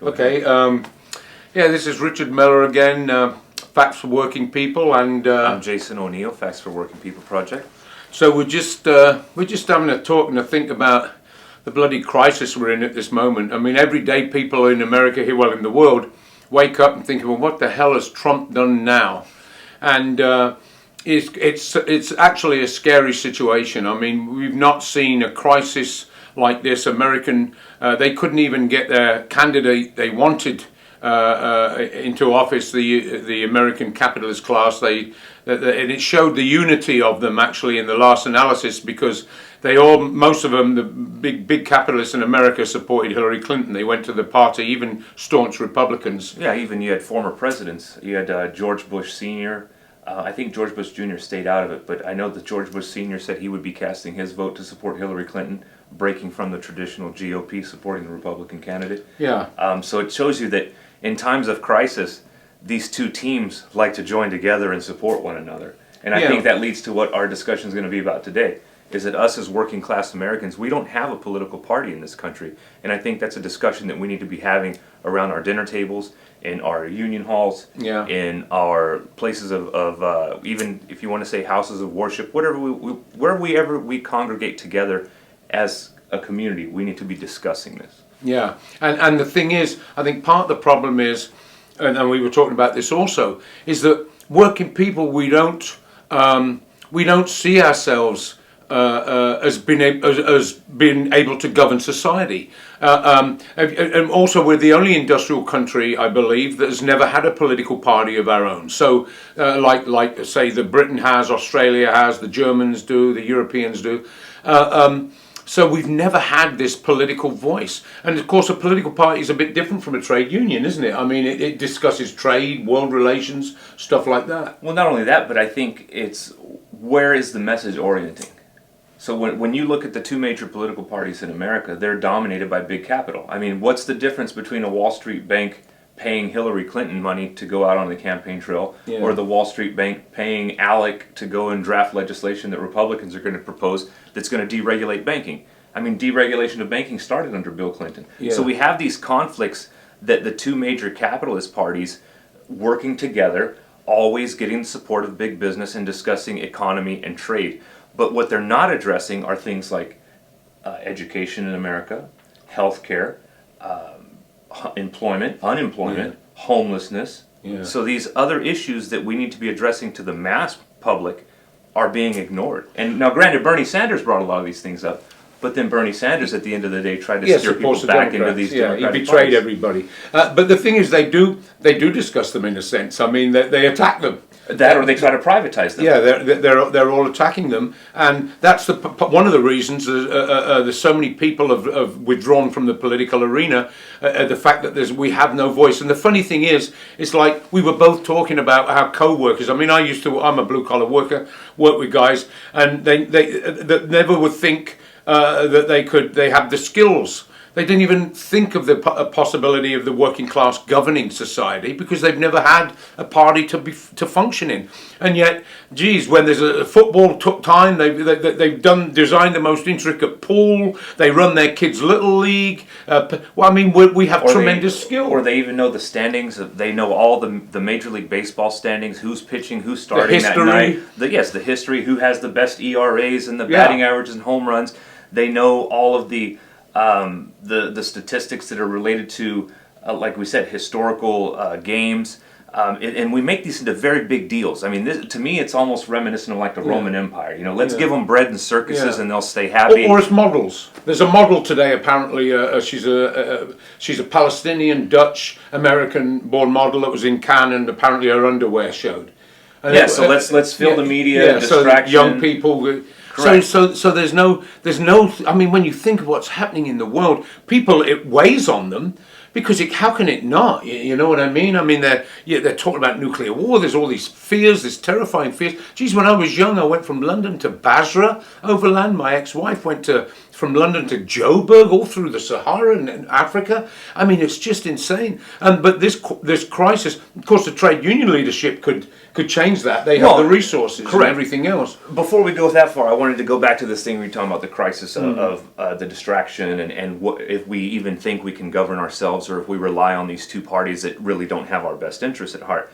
Okay. Yeah, this is Richard Miller again. Facts for Working People, and I'm Jason O'Neill, Facts for Working People Project. so we're just having a talk and a think about the bloody crisis we're in at this moment. I mean, every day people in America here, well, in the world, wake up and think, well, what the hell has Trump done now? And it's actually a scary situation. I mean, we've not seen a crisis like this. They couldn't even get their candidate they wanted into office, the American capitalist class. And it showed the unity of them actually in the last analysis, because most of them, the big capitalists in America, supported Hillary Clinton. They went to the party, even staunch Republicans. Yeah, even you had former presidents. You had George Bush Sr. I think George Bush Jr. stayed out of it, but I know that George Bush Sr. said he would be casting his vote to support Hillary Clinton, breaking from the traditional GOP, supporting the Republican candidate. Yeah. So it shows you that in times of crisis, these two teams like to join together and support one another. And I think that leads to what our discussion is going to be about today, is that us as working class Americans, we don't have a political party in this country. And I think that's a discussion that we need to be having around our dinner tables, in our union halls, in our places of even if you want to say houses of worship, wherever we congregate together as a community, we need to be discussing this. Yeah, and the thing is, I think part of the problem is, and we were talking about this also, is that working people, we don't see ourselves as being able to govern society. And also, we're the only industrial country, I believe, that has never had a political party of our own. So, like say, the Britain has, Australia has, the Germans do, the Europeans do. So we've never had this political voice. And of course, a political party is a bit different from a trade union, isn't it? I mean, it discusses trade, world relations, stuff like that. Well, not only that, but I think it's where is the message orienting? So when you look at the two major political parties in America, they're dominated by big capital. I mean, what's the difference between a Wall Street bank paying Hillary Clinton money to go out on the campaign trail, or the Wall Street bank paying ALEC to go and draft legislation that Republicans are going to propose that's going to deregulate banking? I mean, deregulation of banking started under Bill Clinton. So we have these conflicts that the two major capitalist parties working together, always getting the support of big business and discussing economy and trade. But what they're not addressing are things like education in America, healthcare, employment, unemployment, homelessness. So these other issues that we need to be addressing to the mass public are being ignored. And now, granted, Bernie Sanders brought a lot of these things up, but then Bernie Sanders at the end of the day tried to steer people back into these Democratic he betrayed parties. everybody. But the thing is, they do discuss them in a sense. I mean, they attack them. That, or they try to privatize them. Yeah, they're all attacking them, and that's one of the reasons there's so many people have withdrawn from the political arena. The fact that we have no voice. And the funny thing is, it's like we were both talking about how co-workers. I mean, I'm a blue collar worker, work with guys, and they never would think that they have the skills. They didn't even think of the possibility of the working class governing society, because they've never had a party to function in. And yet, geez, when there's a football time, they've designed the most intricate pool. They run their kids' little league. Well, I mean, we have tremendous skill. Or they even know the standings. They know all the Major League Baseball standings. Who's pitching? Who's starting that night? The history. Who has the best ERAs and the batting averages and home runs? They know all of the statistics that are related to, like we said, historical games, and we make these into very big deals. I mean, to me, it's almost reminiscent of like the Roman Empire. You know, let's give them bread and circuses, and they'll stay happy. Or as models. There's a model today. Apparently, she's a Palestinian, Dutch, American-born model that was in Cannes, and apparently her underwear showed. And so let's fill the media distraction. So young people. So there's no. I mean, when you think of what's happening in the world, it weighs on them, because how can it not? You know what I mean? I mean, they're talking about nuclear war. There's all these fears, this terrifying fears. Geez, when I was young, I went from London to Basra overland. My ex-wife went to from London to Joburg, all through the Sahara and Africa. I mean, it's just insane. But this crisis, of course, the trade union leadership could change that. They have the resources and everything else. Before we go that far, I wanted to go back to this thing we were talking about, the crisis of the distraction and what, if we even think we can govern ourselves, or if we rely on these two parties that really don't have our best interests at heart.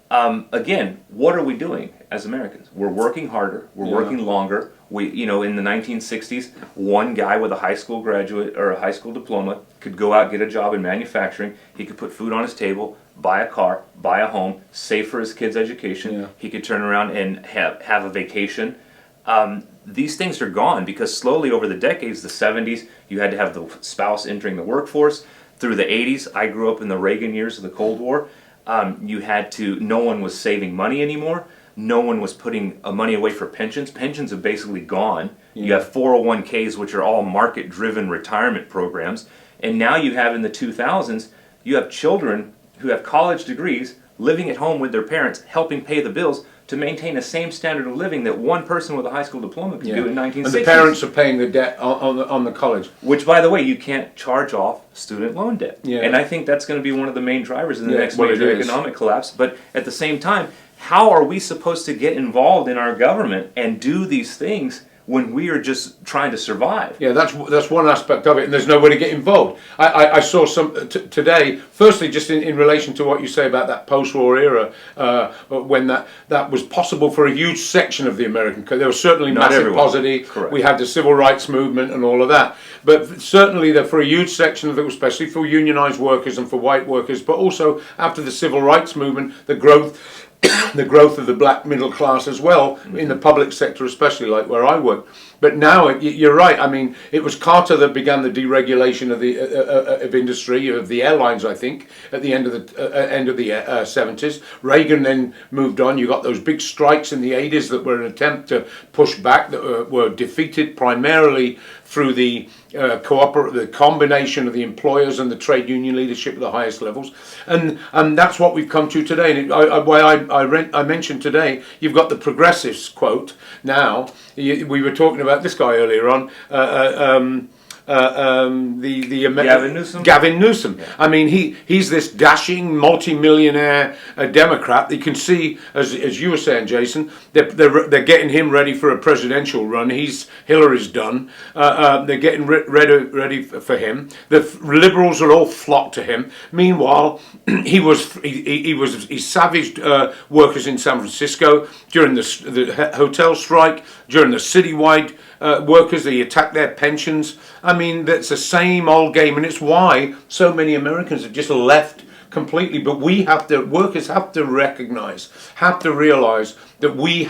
Again, what are we doing as Americans? We're working harder, we're working longer. We, in the 1960s, one guy with a high school graduate or a high school diploma could go out, get a job in manufacturing. He could put food on his table, buy a car, buy a home, save for his kids' education. Yeah. He could turn around and have a vacation. These things are gone because slowly over the decades, the 70s, you had to have the spouse entering the workforce. Through the 80s, I grew up in the Reagan years of the Cold War. No one was saving money anymore. No one was putting money away for pensions. Pensions have basically gone. Yeah. You have 401ks, which are all market-driven retirement programs. And now you have, in the 2000s, you have children who have college degrees living at home with their parents, helping pay the bills to maintain the same standard of living that one person with a high school diploma could do in 1960s. And the parents are paying the debt on the college. Which, by the way, you can't charge off student loan debt. Yeah. And I think that's going to be one of the main drivers in the next major economic collapse. But at the same time, how are we supposed to get involved in our government and do these things when we are just trying to survive? Yeah, that's one aspect of it, and there's no way to get involved. I saw some today. Firstly, just in relation to what you say about that post-war era, when that was possible for a huge section of the American. There was certainly Not massive everyone. poverty. Correct. We had the civil rights movement and all of that, but certainly for a huge section of it, especially for unionized workers and for white workers, but also after the civil rights movement, the growth of the black middle class as well, in the public sector, especially like where I work. But now you're right. I mean, it was Carter that began the deregulation of the of industry, of the airlines. I think at the end of the 70s, Reagan then moved on. You got those big strikes in the 80s that were an attempt to push back, that were defeated primarily through the combination of the employers and the trade union leadership at the highest levels, and that's what we've come to today. And I mentioned today, you've got the progressives quote. Now we were talking about this guy earlier on. Gavin Newsom. Gavin Newsom. Yeah. I mean, he's this dashing multi-millionaire Democrat. You can see, as you were saying, Jason, they're getting him ready for a presidential run. Hillary's done. They're getting ready for him. The Liberals are all flocked to him. Meanwhile, he savaged workers in San Francisco during the hotel strike, during the citywide workers. They attacked their pensions. I mean, that's the same old game, and it's why so many Americans have just left completely. But workers have to realize that we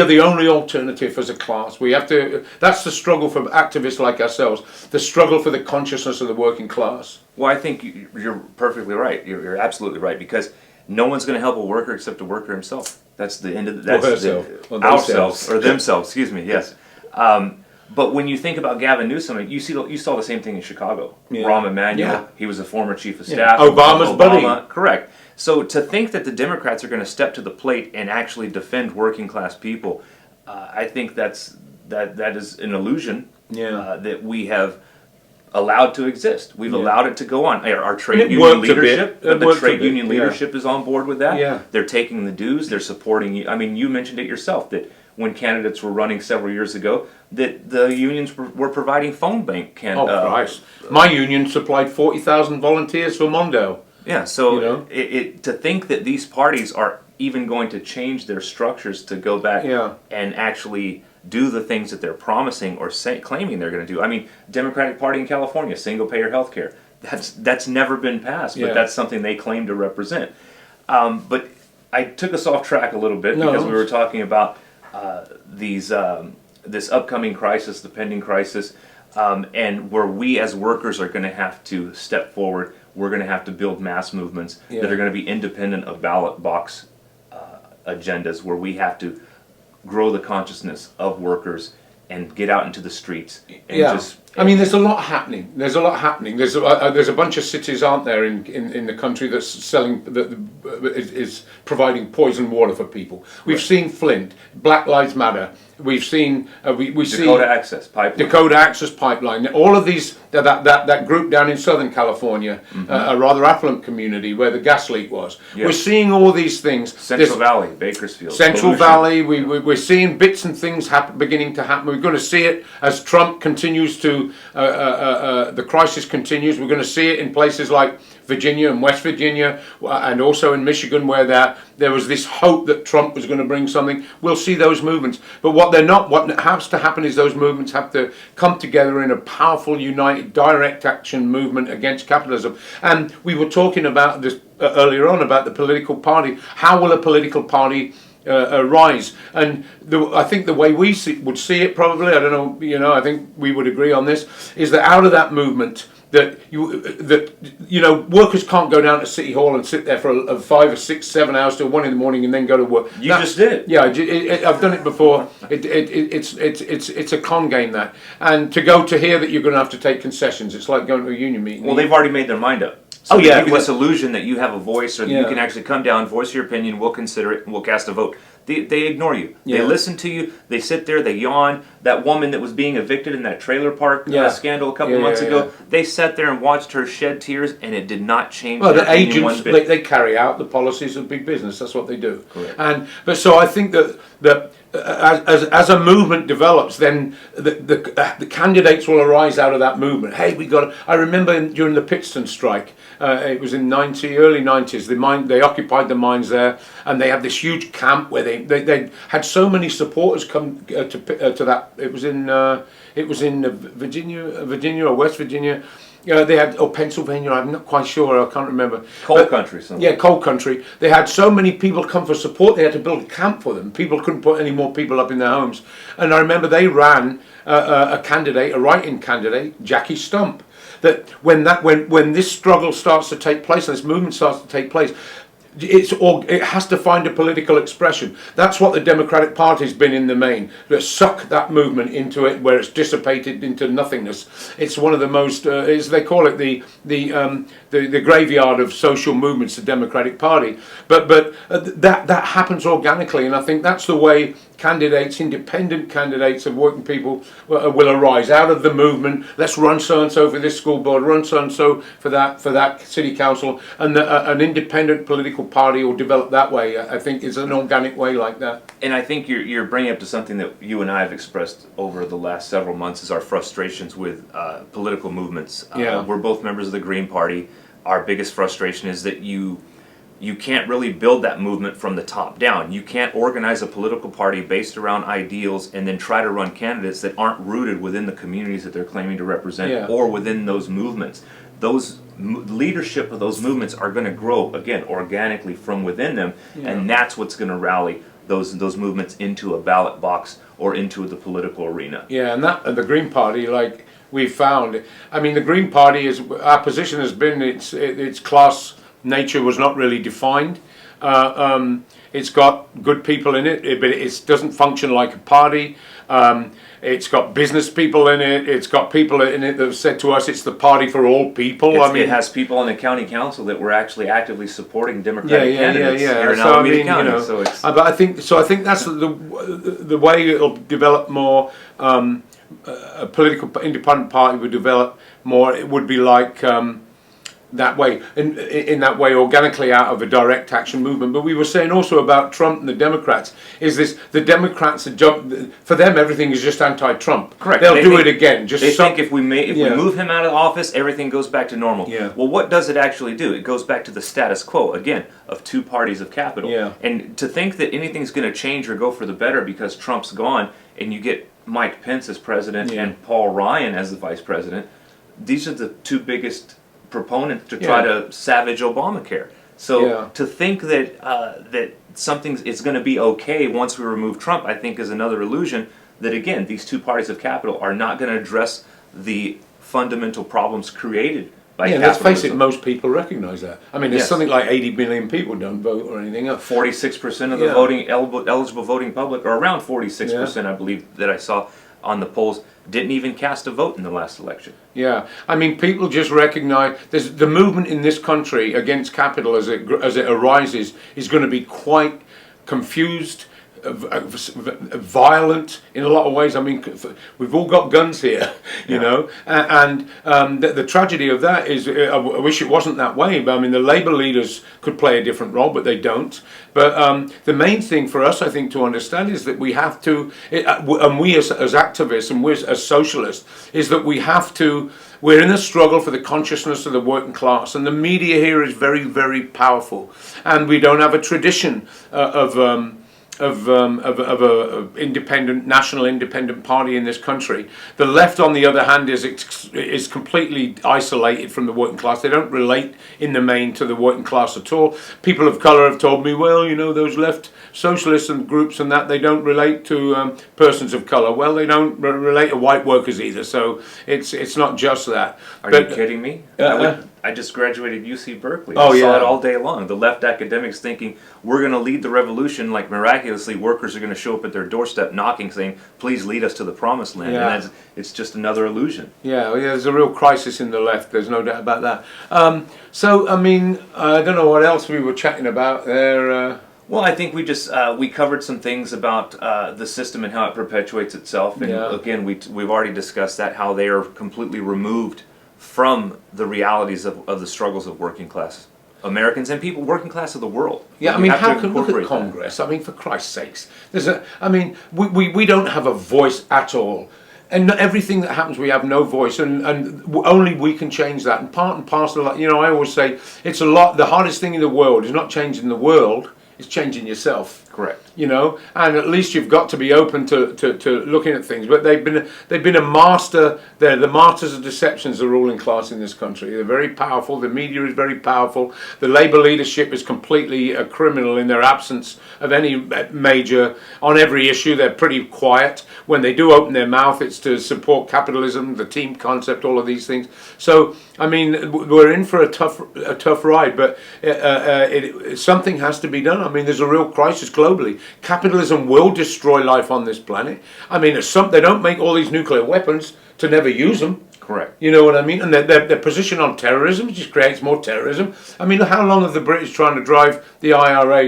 are the only alternative as a class. That's the struggle for activists like ourselves, the struggle for the consciousness of the working class. Well, I think you're perfectly right. You're absolutely right, because no one's going to help a worker except a worker himself. That's the end of ourselves or themselves. Excuse me. Yes. But when you think about Gavin Newsom, you saw the same thing in Chicago. Yeah. Rahm Emanuel. Yeah. He was a former chief of staff. Obama's buddy. Correct. So to think that the Democrats are going to step to the plate and actually defend working class people, I think that is an illusion. Yeah. That we have allowed to exist. We've allowed it to go on. Our trade union leadership, leadership is on board with that. Yeah. They're taking the dues. They're supporting you. I mean, you mentioned it yourself that when candidates were running several years ago, that the unions were providing phone bank Christ! My union supplied 40,000 volunteers for Mondo. Yeah. So to think that these parties are even going to change their structures to go back and actually do the things that they're promising or claiming they're going to do. I mean, Democratic Party in California, single-payer health care. That's never been passed, but that's something they claim to represent. But I took us off track a little bit because we were talking about this upcoming crisis, the pending crisis, and where we as workers are going to have to step forward. We're going to have to build mass movements that are going to be independent of ballot box agendas, where we have to grow the consciousness of workers and get out into the streets and just I mean, there's a lot happening. There's a lot happening. There's a bunch of cities, aren't there, in the country that's selling that is providing poison water for people. We've seen Flint, Black Lives Matter. We've seen we see Dakota Access Pipeline. Dakota Access Pipeline. All of these that group down in Southern California, a rather affluent community where the gas leak was. Yes. We're seeing all these things. Central Valley, Bakersfield. Central pollution. Valley, we're seeing bits and things beginning to happen. We're going to see it as Trump continues to, the crisis continues. We're going to see it in places like Virginia and West Virginia, and also in Michigan, where there was this hope that Trump was going to bring something. We'll see those movements. But what has to happen is those movements have to come together in a powerful, united, direct action movement against capitalism. And we were talking about this earlier on, about the political party. How will a political party rise? And I think the way we would see it, probably, I don't know, I think we would agree on this, is that out of that movement, that workers can't go down to City Hall and sit there for 5 or 6, 7 hours till 1 a.m. and then go to work. You just did. Yeah, I've done it before. It's a con game, that. And to go to hear that you're going to have to take concessions, it's like going to a union meeting. Well, they've already made their mind up. So Oh, yeah, give you this illusion that you have a voice, or that Yeah. you can actually come down, voice your opinion, we'll consider it, and we'll cast a vote. They ignore you. Yeah. They listen to you. They sit there. They yawn. That woman that was being evicted in that trailer park Yeah. scandal a couple Yeah, months yeah, ago, yeah. they sat there and watched her shed tears, and it did not change Well, their the opinion one agents, bit. they carry out the policies of big business. That's what they do. Correct. But so I think that as a movement develops, then the candidates will arise out of that movement. Hey, I remember during the Pittston strike, it was in early 90s. They occupied the mines there, and they had this huge camp where they had so many supporters come to that. It was in Virginia or West Virginia. They had, Pennsylvania, I'm not quite sure, I can't remember. Coal country, something. Yeah, coal country. They had so many people come for support, they had to build a camp for them. People couldn't put any more people up in their homes. And I remember they ran a write-in candidate, Jackie Stump. That when this struggle starts to take place, and this movement starts to take place, it has to find a political expression. That's what the Democratic Party's been in the main. To suck that movement into it, where it's dissipated into nothingness. It's one of the most, as they call it, the graveyard of social movements, the Democratic Party. But that happens organically, and I think that's the way independent candidates of working people will arise out of the movement. Let's run so and so for this school board, run so and so for that city council, and an independent political party will develop that way. I think it's an organic way like that. And I think you're bringing up to something that you and I have expressed over the last several months, is our frustrations with political movements. Yeah. We're both members of the Green Party. Our biggest frustration is that you can't really build that movement from the top down. You can't organize a political party based around ideals and then try to run candidates that aren't rooted within the communities that they're claiming to represent, Yeah. or within those movements. Those leadership of those movements are going to grow, again, organically from within them, and that's what's going to rally those movements into a ballot box or into the political arena. Yeah, and the Green Party, like we found, I mean, the Green Party our position has been its class nature was not really defined. It's got good people in it, but it doesn't function like a party. It's got business people in it. It's got people in it that have said to us it's the party for all people. It has people on the county council that were actually actively supporting Democratic candidates here in So, Alameda County. So it's but I think that's the way it'll develop more. A political independent party would develop more. It would be like. That way, in that way, organically out of a direct action movement. But we were saying also about Trump and the Democrats, the Democrats, for them everything is just anti-Trump. correct. They'll do it again. They think if we move him out of office, everything goes back to normal. Yeah. Well, what does it actually do? It goes back to the status quo, again, of two parties of capital. Yeah. And to think that anything's going to change or go for the better because Trump's gone and you get Mike Pence as president and Paul Ryan as the vice president, these are the two biggest proponents to try to savage Obamacare. So to think that that is going to be okay once we remove Trump, I think is another illusion that, again, these two parties of capital are not going to address the fundamental problems created by capitalism. Let's face it, most people recognize that. I mean, there's something like 80 million people don't vote or anything else. 46% of the voting eligible voting public, or around 46%, I believe that I saw on the polls, didn't even cast a vote in the last election. Yeah, I mean, people just recognise there's the movement in this country against capital as it arises is going to be quite confused, violent in a lot of ways. I mean, we've all got guns here, you know, and the tragedy of that is, I wish it wasn't that way. But I mean, the Labour leaders could play a different role, but they don't. But the main thing for us, I think, to understand is that we have to, and we as activists and we as socialists, is that we have to. We're in a struggle for the consciousness of the working class, and the media here is very, very powerful, and we don't have a tradition of a independent, national independent party in this country. The left, on the other hand, is completely isolated from the working class. They don't relate in the main to the working class at all. People of colour have told me, well, you know, those left socialists and groups and that, they don't relate to persons of colour. Well, they don't relate to white workers either, so it's not just that. Are you kidding me? I just graduated UC Berkeley. Oh, I saw yeah. it all day long. The left academics thinking we're going to lead the revolution, like miraculously workers are going to show up at their doorstep knocking saying, please lead us to the promised land. Yeah. And it's just another illusion. Yeah, well, there's a real crisis in the left, there's no doubt about that. So, I mean, I don't know what else we were chatting about there. Well, I think we just we covered some things about the system and how it perpetuates itself. And Yeah. again, we've already discussed that, how they are completely removed from the realities of the struggles of working class Americans and people working class of the world. Yeah, I We mean, have to how can look at incorporate that. Congress? I mean, for Christ's sakes, we don't have a voice at all, and everything that happens, we have no voice, and only we can change that. And part and parcel, of, you know, I always say it's a lot. The hardest thing in the world is not changing the world; it's changing yourself. Correct. You know, and at least you've got to be open to looking at things. But they've been a master. They're the masters of deceptions, the ruling class in this country. They're very powerful. The media is very powerful. The Labour leadership is completely a criminal in their absence of any major on every issue. They're pretty quiet. When they do open their mouth, it's to support capitalism, the team concept, all of these things. So I mean, we're in for a tough ride. But something has to be done. I mean, there's a real crisis globally. Capitalism will destroy life on this planet. I mean, they don't make all these nuclear weapons to never use them. Correct. You know what I mean? And their position on terrorism just creates more terrorism. I mean, how long have the British trying to drive the IRA?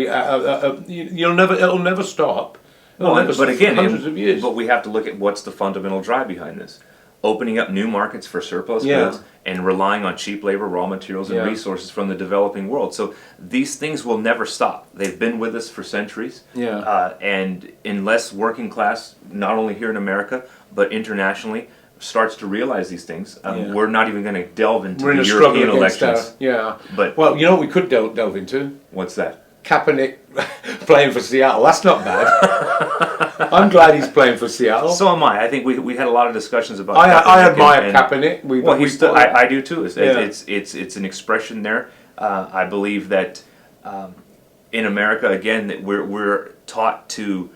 It'll never stop. But again, hundreds of years. But we have to look at what's the fundamental drive behind this. Opening up new markets for surplus goods and relying on cheap labor, raw materials, and resources from the developing world. So these things will never stop. They've been with us for centuries. And unless working class, not only here in America, but internationally, starts to realize these things, we're not even going to delve into the European elections. But well, you know what we could delve into? What's that? Kaepernick playing for Seattle. That's not bad. I'm glad he's playing for Seattle. So am I. I think we had a lot of discussions about. I admire Kaepernick. I do too. It's an expression there. I believe that in America, again, that we're taught to.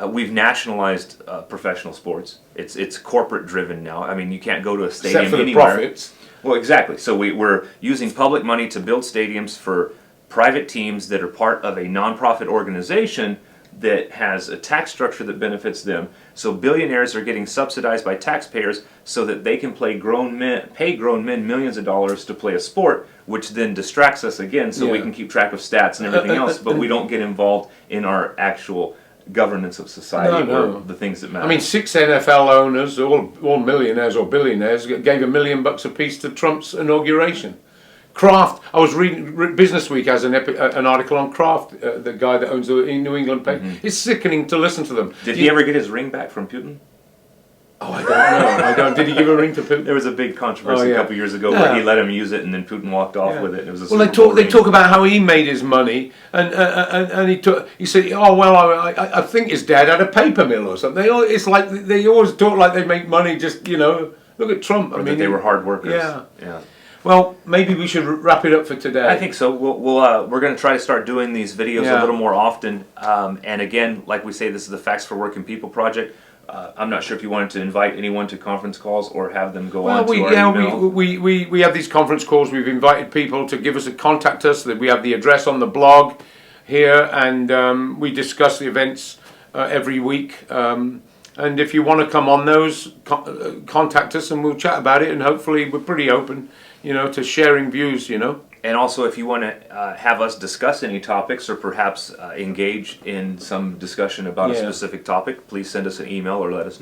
We've nationalized professional sports. It's corporate driven now. I mean, you can't go to a stadium Except for anywhere. the profits. Well, exactly. So we're using public money to build stadiums for private teams that are part of a nonprofit organization that has a tax structure that benefits them. So billionaires are getting subsidized by taxpayers so that they can pay grown men millions of dollars to play a sport, which then distracts us again so we can keep track of stats and everything else, but we don't get involved in our actual governance of society or the things that matter. I mean, 6 NFL owners, all millionaires or billionaires, gave $1 million apiece to Trump's inauguration. Kraft, I was reading Business Week has an article on Kraft, the guy that owns the New England paper. It's sickening to listen to them. Did he ever get his ring back from Putin? Oh, I don't know. Did he give a ring to Putin? There was a big controversy a couple years ago where he let him use it and then Putin walked off with it. It was a they talk about how he made his money and he said, oh well, I think his dad had a paper mill or something. It's like they always talk like they make money. Just look at Trump. I mean, they were hard workers. Yeah. Well, maybe we should wrap it up for today. I think so. We're going to try to start doing these videos a little more often. And again, like we say, this is the Facts for Working People project. I'm not sure if you wanted to invite anyone to conference calls or have them go on to our email. We have these conference calls. We've invited people to give us contact us. That we have the address on the blog here, and we discuss the events every week. And if you want to come on those, contact us and we'll chat about it. And hopefully we're pretty open, to sharing views, And also, if you want to have us discuss any topics or perhaps engage in some discussion about a Yeah. specific topic, please send us an email or let us know.